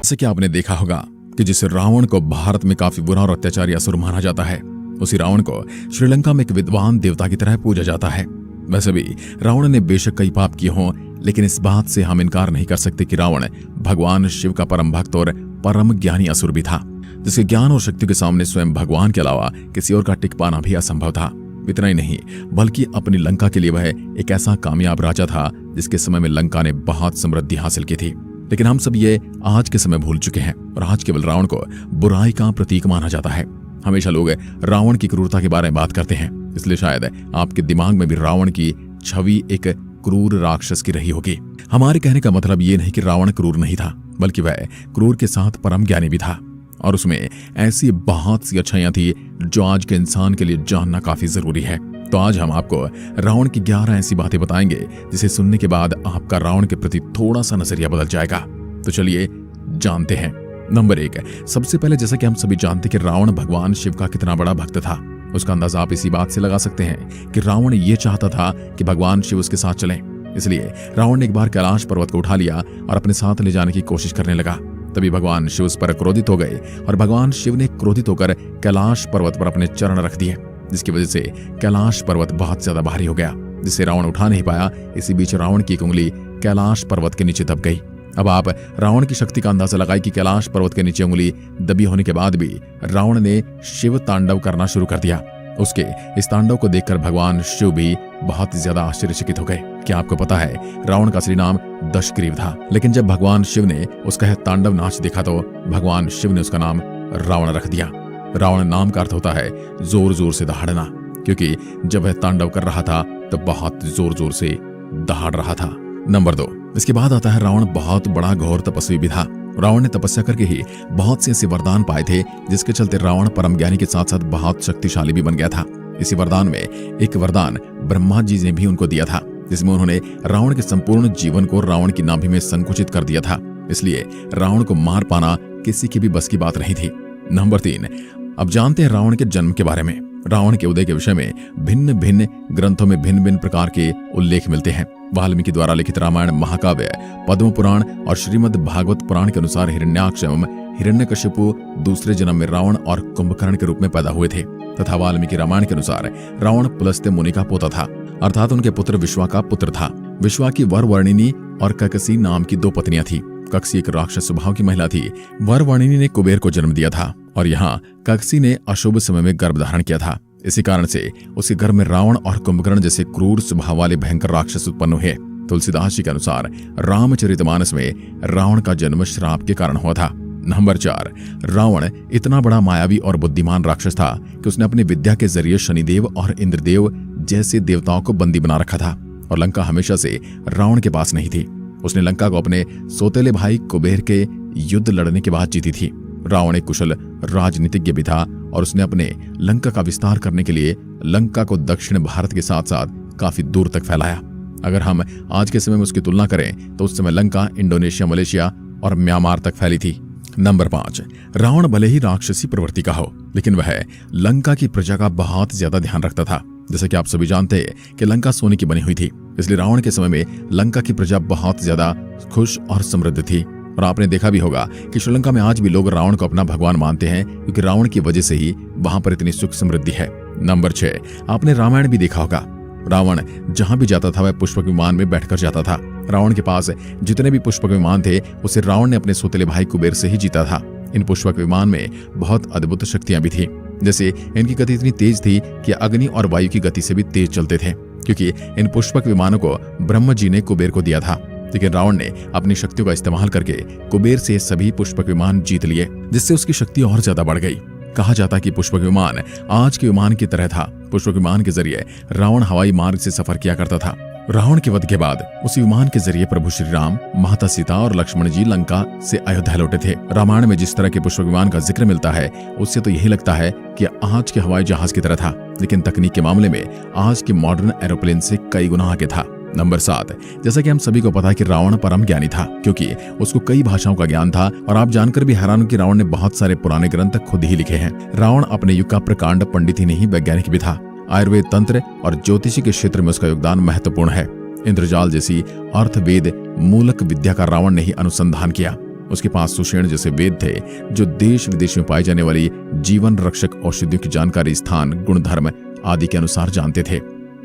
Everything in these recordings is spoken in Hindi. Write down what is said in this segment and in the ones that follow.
जैसे कि आपने देखा होगा कि जिस रावण को भारत में काफी बुरा और अत्याचारी असुर माना जाता है, उसी रावण को श्रीलंका में एक विद्वान देवता की तरह पूजा जाता है। वैसे भी रावण ने बेशक कई पाप किए हों, लेकिन इस बात से हम इनकार नहीं कर सकते कि रावण भगवान शिव का परम भक्त और परम ज्ञानी असुर भी था, जिसके ज्ञान और शक्ति के सामने स्वयं भगवान के अलावा किसी और का टिक पाना भी असंभव था। इतना ही नहीं, बल्कि अपनी लंका के लिए वह एक ऐसा कामयाब राजा था जिसके समय में लंका ने बहुत समृद्धि हासिल की थी। लेकिन हम सब ये आज के समय भूल चुके हैं और आज केवल रावण को बुराई का प्रतीक माना जाता है। हमेशा लोग रावण की क्रूरता के बारे में बात करते हैं, इसलिए शायद आपके दिमाग में भी रावण की छवि एक क्रूर राक्षस की रही होगी। हमारे कहने का मतलब ये नहीं कि रावण क्रूर नहीं था, बल्कि वह क्रूर के साथ परम ज्ञानी भी था और उसमें ऐसी बहुत सी अच्छाइयां थी जो आज के इंसान के लिए जानना काफी जरूरी है। तो आज हम आपको रावण की 11 ऐसी बातें बताएंगे जिसे सुनने के बाद आपका रावण के प्रति थोड़ा सा नजरिया बदल जाएगा। तो चलिए जानते हैं। नंबर 1, सबसे पहले जैसा कि हम सभी जानते हैं कि रावण भगवान शिव का कितना बड़ा भक्त था। उसका अंदाजा आप इसी बात से लगा सकते हैं कि रावण ये चाहता था कि भगवान शिव उसके साथ चलें। इसलिए रावण ने एक बार कैलाश पर्वत को उठा लिया और अपने साथ ले जाने की कोशिश करने लगा। तभी भगवान शिव उस पर क्रोधित हो गए और भगवान शिव ने क्रोधित होकर कैलाश पर्वत पर अपने चरण रख दिए, जिसकी वजह से कैलाश पर्वत बहुत ज्यादा भारी हो गया, जिसे रावण उठा नहीं पाया। इसी बीच रावण की एक उंगली कैलाश पर्वत के नीचे दब गई। अब आप रावण की शक्ति का अंदाजा लगाए कि कैलाश पर्वत के नीचे उंगली दबी होने के बाद भी रावण ने शिव तांडव करना शुरू कर दिया। उसके इस तांडव को देखकर भगवान शिव भी बहुत ज्यादा आश्चर्यचकित हो गए। क्या आपको पता है रावण का असली नाम दशग्रीव था, लेकिन जब भगवान शिव ने उसका यह तांडव नाच देखा तो भगवान शिव ने उसका नाम रावण रख दिया। रावण नाम का अर्थ होता है जोर जोर से दहाड़ना, क्योंकि जब वह तांडव कर रहा था तो बहुत जोर जोर से दहाड़ रहा था। नंबर 2, इसके बाद आता है रावण बहुत बड़ा घोर तपस्वी भी था। रावण ने तपस्या करके ही बहुत से ऐसे वरदान पाए थे जिसके चलते रावण परम ज्ञानी के साथ साथ बहुत शक्तिशाली भी बन गया था। इसी वरदान में एक वरदान ब्रह्मा जी ने भी उनको दिया था, जिसमें उन्होंने रावण के संपूर्ण जीवन को रावण की नाभि में संकुचित कर दिया था। इसलिए रावण को मार पाना किसी की भी बस की बात नहीं थी। नंबर 3, अब जानते हैं रावण के जन्म के बारे में। रावण के उदय के विषय में भिन्न भिन्न ग्रंथों में भिन्न भिन्न प्रकार के उल्लेख मिलते हैं। वाल्मीकि द्वारा लिखित रामायण, महाकाव्य, पद्म पुराण और श्रीमद् भागवत पुराण के अनुसार हिरण्याक्ष एवं हिरण्यकशिपु दूसरे जन्म में रावण और कुंभकर्ण के रूप में पैदा हुए थे, तथा वाल्मीकि रामायण के अनुसार रावण पुलस्त्य मुनि का पोता था, अर्थात उनके पुत्र विश्वा का पुत्र था। विश्वा की वरवर्णिनी और ककसी नाम की 2 पत्नियां थी। ककसी एक राक्षस स्वभाव की महिला थी। वरवर्णिनी ने कुबेर को जन्म दिया था और यहाँ ककसी ने अशुभ समय में गर्भ धारण किया था। इसी कारण से उसके गर्भ में रावण और कुंभकर्ण जैसे क्रूर स्वभाव वाले भयंकर राक्षस उत्पन्न हुए। तुलसीदास जी के अनुसार रामचरितमानस में रावण का जन्म श्राप के कारण हुआ था। नंबर 4, रावण इतना बड़ा मायावी और बुद्धिमान राक्षस था कि उसने अपनी विद्या के जरिए शनिदेव और इंद्रदेव जैसे देवताओं को बंदी बना रखा था और लंका हमेशा से रावण के पास नहीं थी। उसने लंका को अपने सौतेले भाई कुबेर के युद्ध लड़ने के बाद जीती थी। रावण एक कुशल राजनीतिज्ञ भी था और उसने अपने लंका का विस्तार करने के लिए लंका को दक्षिण भारत के साथ साथ काफी दूर तक फैलाया। अगर हम आज के समय में उसकी तुलना करें तो उस समय लंका इंडोनेशिया, मलेशिया और म्यांमार तक फैली थी। नंबर 5, रावण भले ही राक्षसी प्रवृत्ति का हो, लेकिन वह लंका की प्रजा का बहुत ज्यादा ध्यान रखता था। जैसे कि आप सभी जानते हैं कि लंका सोने की बनी हुई थी, इसलिए रावण के समय में लंका की प्रजा बहुत ज्यादा खुश और समृद्ध थी। और आपने देखा भी होगा कि श्रीलंका में आज भी लोग रावण को अपना भगवान मानते हैं, क्योंकि रावण की वजह से ही वहां पर इतनी सुख समृद्धि है। नंबर 6, आपने रामायण भी देखा होगा। रावण जहां भी जाता था वह पुष्पक विमान में बैठकर जाता था। रावण के पास जितने भी पुष्पक विमान थे उसे रावण ने अपने सौतेले भाई कुबेर से ही जीता था। इन पुष्पक विमान में बहुत अद्भुत शक्तियां भी थी, जैसे इनकी गति इतनी तेज थी कि अग्नि और वायु की गति से भी तेज चलते थे, क्योंकि इन पुष्पक विमानों को ब्रह्म जी ने कुबेर को दिया था। लेकिन रावण ने अपनी शक्तियों का इस्तेमाल करके कुबेर से सभी पुष्पक विमान जीत लिए, जिससे उसकी शक्ति और ज्यादा बढ़ गई। कहा जाता कि पुष्पक विमान आज के विमान की तरह था। पुष्पक विमान के जरिए रावण हवाई मार्ग से सफर किया करता था। रावण के वध के बाद उसी विमान के जरिए प्रभु श्री राम, माता सीता और लक्ष्मण जी लंका से अयोध्या लौटे थे। रामायण में जिस तरह के पुष्पक विमान का जिक्र मिलता है उससे तो यही लगता है कि आज के हवाई जहाज की तरह था, लेकिन तकनीक के मामले में आज के मॉडर्न एरोप्लेन से कई गुना आगे था। नंबर 7, जैसा कि हम सभी को पता है कि रावण परम ज्ञानी था, क्योंकि उसको कई भाषाओं का ज्ञान था। और आप जानकर भी हैरान हो कि रावण ने बहुत सारे पुराने ग्रंथ खुद ही लिखे हैं। रावण अपने युग का प्रकांड पंडित ही नहीं वैज्ञानिक भी था। आयुर्वेद, तंत्र और ज्योतिषी के क्षेत्र में उसका योगदान महत्वपूर्ण है। इंद्रजाल जैसी अर्थवेद मूलक विद्या का रावण ने ही अनुसंधान किया। उसके पास सुषेण जैसे वेद थे जो देश विदेश में पाई जाने वाली जीवन रक्षक औषधियों की जानकारी स्थान, गुणधर्म आदि के अनुसार जानते थे।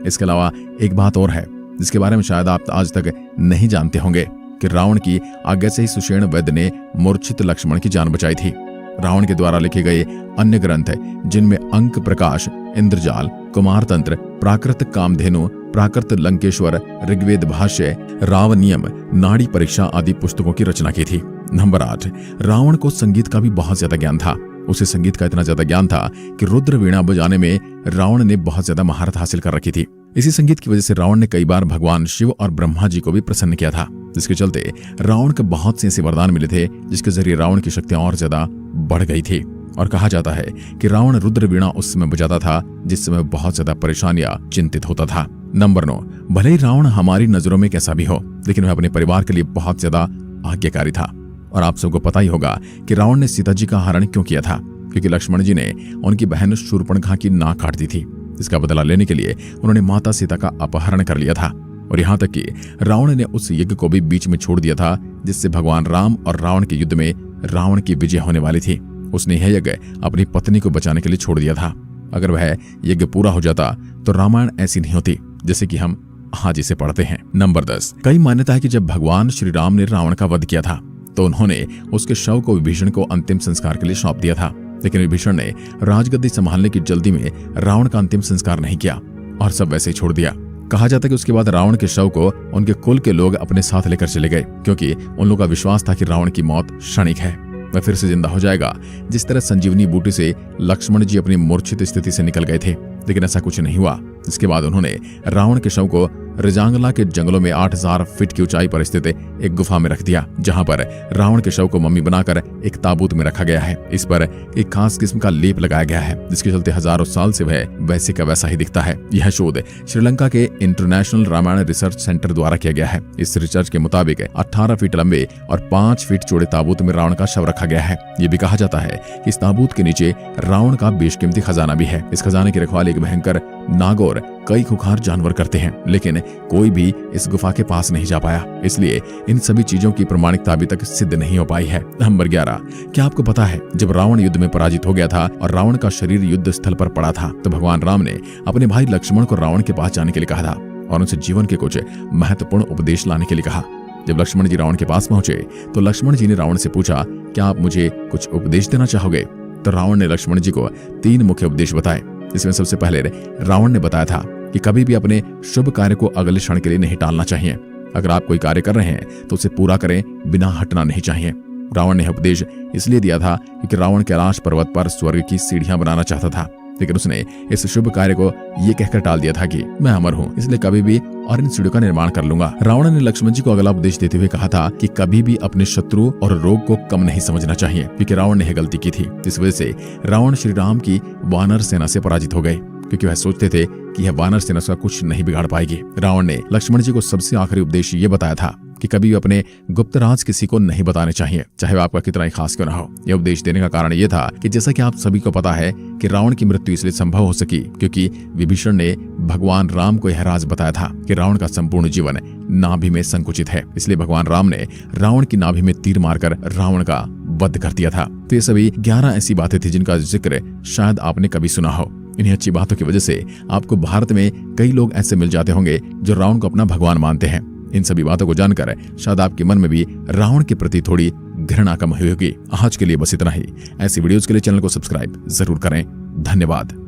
इसके अलावा एक बात और है जिसके बारे में शायद आप आज तक नहीं जानते होंगे कि रावण की आज्ञा से ही सुषेण वैद्य ने मूर्छित लक्ष्मण की जान बचाई थी। रावण के द्वारा लिखे गए अन्य ग्रंथ जिनमें अंक प्रकाश, इंद्रजाल, कुमार तंत्र, प्राकृत कामधेनु, प्राकृत लंकेश्वर, ऋग्वेद भाष्य, राव नियम, नाड़ी परीक्षा आदि पुस्तकों की रचना की थी। नंबर 8, रावण को संगीत का भी बहुत ज्यादा ज्ञान था। उसे संगीत का इतना ज्यादा ज्ञान था कि रुद्र वीणा बजाने में रावण ने बहुत ज्यादा महारत हासिल कर रखी थी। इसी संगीत की वजह से रावण ने कई बार भगवान शिव और ब्रह्मा जी को भी प्रसन्न किया था, जिसके चलते रावण को बहुत से ऐसे वरदान मिले थे जिसके जरिए रावण की शक्तियां और ज्यादा बढ़ गई थी। और कहा जाता है कि रावण रुद्र वीणा उस समय बजाता था जिस समय बहुत ज्यादा परेशानियां चिंतित होता था। नंबर 9, भले ही रावण हमारी नजरों में कैसा भी हो, लेकिन वह अपने परिवार के लिए बहुत ज्यादा आज्ञाकारी था। और आप सबको पता ही होगा कि रावण ने सीता जी का हरण क्यों किया था, क्योंकि लक्ष्मण जी ने उनकी बहन शूर्पणखा की नाक काट दी थी। इसका बदला लेने के लिए उन्होंने माता सीता का अपहरण कर लिया था। और यहाँ तक कि रावण ने उस यज्ञ को भी बीच में छोड़ दिया था जिससे भगवान राम और रावण के युद्ध में रावण की विजय होने वाली थी। उसने यह यज्ञ अपनी पत्नी को बचाने के लिए छोड़ दिया था। अगर वह यज्ञ पूरा हो जाता तो रामायण ऐसी नहीं होती जैसे कि हम आज इसे पढ़ते हैं। नंबर 10, कई मान्यता है कि जब भगवान श्री राम ने रावण का वध किया था तो उन्होंने उसके शव को विभीषण को अंतिम संस्कार के लिए सौंप दिया था। लेकिन विभीषण ने राजगद्दी संभालने की जल्दी में रावण का अंतिम संस्कार नहीं किया और सब वैसे ही छोड़ दिया। कहा जाता है कि उसके बाद रावण के शव को उनके कुल के लोग अपने साथ लेकर चले गए, क्योंकि उन लोगों का विश्वास था कि रावण की मौत क्षणिक है, वह फिर से जिंदा हो जाएगा। जिस तरह संजीवनी बूटी से लक्ष्मण जी अपनी मूर्छित स्थिति से निकल गए थे, लेकिन ऐसा कुछ नहीं हुआ। इसके बाद उन्होंने रावण के शव को रजांगला के जंगलों में 8000 फीट की ऊंचाई पर स्थित एक गुफा में रख दिया, जहां पर रावण के शव को मम्मी बनाकर एक ताबूत में रखा गया है। इस पर एक खास किस्म का लेप लगाया गया है, जिसके चलते हजारों साल से वह वैसे का वैसा ही दिखता है। यह शोध श्रीलंका के इंटरनेशनल रामायण रिसर्च सेंटर द्वारा किया गया है। इस रिसर्च के मुताबिक 18 फीट लंबे और 5 फीट चौड़े ताबूत में रावण का शव रखा गया है। ये भी कहा जाता है कि इस ताबूत के नीचे रावण का बेशकीमती खजाना भी है। इस खजाने की रखवाली एक भयंकर नागौर कई खुखार जानवर करते हैं, लेकिन कोई भी इस गुफा के पास नहीं जा पाया। इसलिए इन सभी चीजों की प्रमाणिकता अभी तक सिद्ध नहीं हो पाई है। नंबर 11, क्या आपको पता है जब रावण युद्ध में पराजित हो गया था और रावण का शरीर युद्ध स्थल पर पड़ा था तो भगवान राम ने अपने भाई लक्ष्मण को रावण के पास जाने के लिए कहा था और उनसे जीवन के कुछ महत्वपूर्ण उपदेश लाने के लिए कहा। जब लक्ष्मण जी रावण के पास पहुंचे तो लक्ष्मण जी ने रावण से पूछा, क्या आप मुझे कुछ उपदेश देना चाहोगे? तो रावण ने लक्ष्मण जी को 3 मुख्य उपदेश बताए। इसमें सबसे पहले रावण ने बताया था कि कभी भी अपने शुभ कार्य को अगले क्षण के लिए नहीं टालना चाहिए। अगर आप कोई कार्य कर रहे हैं तो उसे पूरा करें, बिना हटना नहीं चाहिए। रावण ने उपदेश इसलिए दिया था क्योंकि रावण कैलाश पर्वत पर स्वर्ग की सीढ़ियां बनाना चाहता था, लेकिन उसने इस शुभ कार्य को ये कहकर टाल दिया था कि मैं अमर हूँ, इसलिए कभी भी और इन सीढ़ियों का निर्माण कर लूंगा। रावण ने लक्ष्मण जी को अगला उपदेश देते हुए कहा था कि कभी भी अपने शत्रु और रोग को कम नहीं समझना चाहिए, क्योंकि रावण ने यह गलती की थी। इस वजह से रावण श्री राम की वानर सेना से पराजित हो गए, क्योंकि वह सोचते थे कि यह वानर सेना का कुछ नहीं बिगाड़ पाएगी। रावण ने लक्ष्मण जी को सबसे आखिरी उपदेश ये बताया था कि कभी भी अपने गुप्त राज किसी को नहीं बताने चाहिए, चाहे वह आपका कितना ही खास क्यों ना हो। यह उपदेश देने का कारण यह था कि जैसा कि आप सभी को पता है कि रावण की मृत्यु इसलिए संभव हो सकी क्योंकि विभीषण ने भगवान राम को यह राज बताया था कि रावण का संपूर्ण जीवन नाभि में संकुचित है। इसलिए भगवान राम ने रावण की नाभि में तीर मारकर रावण का वध कर दिया था। तो ये सभी 11 ऐसी बातें थी जिनका जिक्र शायद आपने कभी सुना हो। इन्हीं अच्छी बातों की वजह से आपको भारत में कई लोग ऐसे मिल जाते होंगे जो रावण को अपना भगवान मानते हैं। इन सभी बातों को जानकर शायद आपके मन में भी रावण के प्रति थोड़ी घृणा कम हुई होगी। आज के लिए बस इतना ही। ऐसी वीडियोस के लिए चैनल को सब्सक्राइब जरूर करें। धन्यवाद।